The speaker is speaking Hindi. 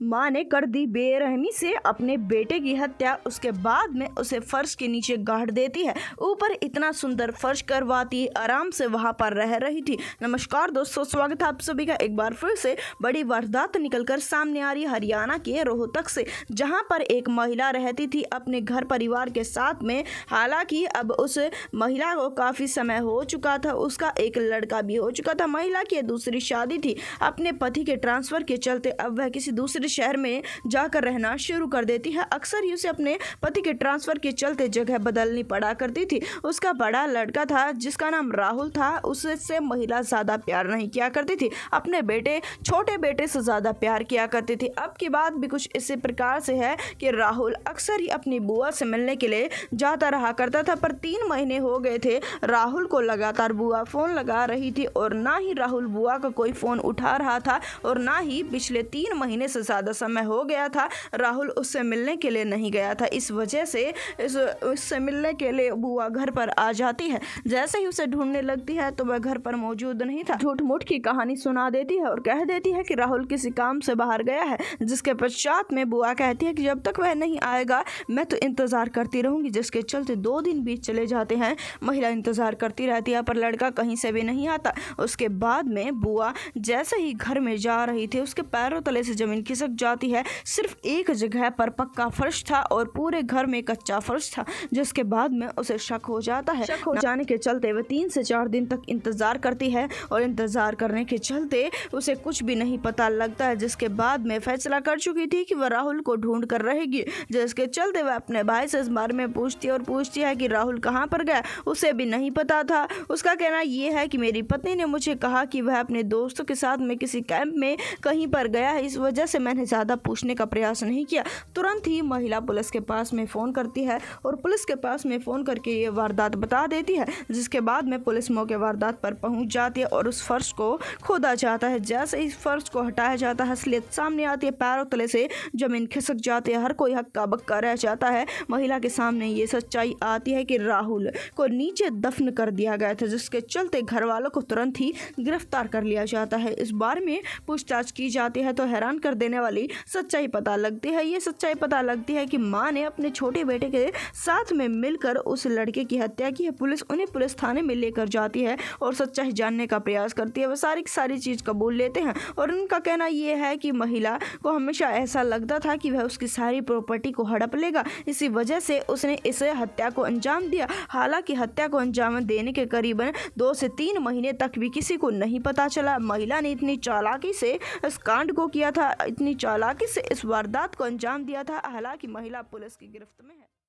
मां ने कर दी बेरहमी से अपने बेटे की हत्या। उसके बाद में उसे फर्श के नीचे गाड़ देती है, ऊपर इतना सुंदर फर्श करवाती, आराम से वहां पर रह रही थी। नमस्कार दोस्तों, स्वागत है आप सभी का एक बार फिर से। बड़ी वारदात निकलकर सामने आ रही है हरियाणा के रोहतक से, जहां पर एक महिला रहती थी अपने घर परिवार के साथ में। हालांकि अब उस महिला को काफी समय हो चुका था, उसका एक लड़का भी हो चुका था। महिला की दूसरी शादी थी। अपने पति के ट्रांसफर के चलते अब वह किसी दूसरे शहर में जाकर रहना शुरू कर देती है। अक्सर ही उसे अपने पति के ट्रांसफर के चलते जगह बदलनी पड़ा करती थी। उसका बड़ा लड़का था जिसका नाम राहुल था, उससे महिला ज्यादा प्यार नहीं किया करती थी, अपने छोटे बेटे से ज्यादा प्यार किया करती थी। अब की बात भी कुछ इसी प्रकार से है कि राहुल अक्सर ही अपनी बुआ से मिलने के लिए जाता रहा करता था, पर 3 महीने हो गए थे राहुल को लगातार बुआ फोन लगा रही थी और ना ही राहुल बुआ का कोई फोन उठा रहा था और ना ही पिछले 3 महीने से ज्यादा समय हो गया था राहुल उससे मिलने के लिए नहीं गया था। इस वजह से उससे मिलने के लिए बुआ घर पर आ जाती है। जैसे ही उसे ढूंढने लगती है तो वह घर पर मौजूद नहीं था। झूठ मूठ की कहानी सुना देती है और कह देती है कि राहुल किसी काम से बाहर गया है, जिसके पश्चात में बुआ कहती है कि जब तक वह नहीं आएगा मैं तो इंतजार करती रहूंगी। जिसके चलते 2 दिन बीत चले जाते हैं। महिला इंतजार करती रहती है पर लड़का कहीं से भी नहीं आता। उसके बाद में बुआ जैसे ही घर में जा रही थी उसके पैरों तले से जमीन खिसक जाती है। सिर्फ एक जगह पर पक्का फर्श था और पूरे घर में कच्चा फर्श था, जिसके बाद में उसे शक हो जाता है। शक हो जाने के चलते वह 3 से 4 दिन तक इंतजार करती है और इंतजार करने के चलते उसे कुछ भी नहीं पता लगता है। जिसके बाद में फैसला कर चुकी थी कि वह राहुल को ढूंढ कर रहेगी, जिसके चलते वह अपने भाई से इस बारे में पूछती है कि राहुल कहाँ पर गया। उसे भी नहीं पता था। उसका कहना यह है कि मेरी पत्नी ने मुझे कहा कि वह अपने दोस्तों के साथ में किसी कैंप में कहीं पर गया है, इस वजह से मैंने ज्यादा पूछने का प्रयास नहीं किया। तुरंत ही महिला पुलिस के पास में फोन करती है और पुलिस के पास में फोन करके ये वारदात बता देती है, जिसके बाद में पुलिस मौके वारदात पर पहुंच जाती है और उस फर्श को खोदा जाता है। जैसे इस फर्श को हटाया जाता है असलियत सामने आती है, पैरों तले से जमीन खिसक जाती है, हर कोई हक्का बक्का रह जाता है। महिला के सामने ये सच्चाई आती है कि राहुल को नीचे दफन कर दिया गया था, जिसके चलते घर वालों को तुरंत ही गिरफ्तार कर लिया जाता है। इस बारे में पूछताछ की जाती है तो हैरान कर देने वाली सच्चाई पता लगती है। ये सच्चाई पता लगती है कि मां ने अपने छोटे बेटे के साथ में मिलकर उस लड़के की हत्या की है। पुलिस उन्हें पुलिस थाने में लेकर जाती है और सच्चाई जानने का प्रयास करती है। वह सारी चीज कबूल लेते हैं और उनका कहना यह है कि महिला को हमेशा ऐसा लगता था कि वह उसकी सारी प्रॉपर्टी को हड़प लेगा, इसी वजह से उसने इसे हत्या को अंजाम दिया। हालांकि हत्या को अंजाम देने के करीबन 2 से 3 महीने तक भी किसी को नहीं पता चला। महिला ने इतनी चालाकी से इस कांड को किया था, इतनी चालाकी से इस वारदात को अंजाम दिया था। हालांकि महिला पुलिस की गिरफ्त में है।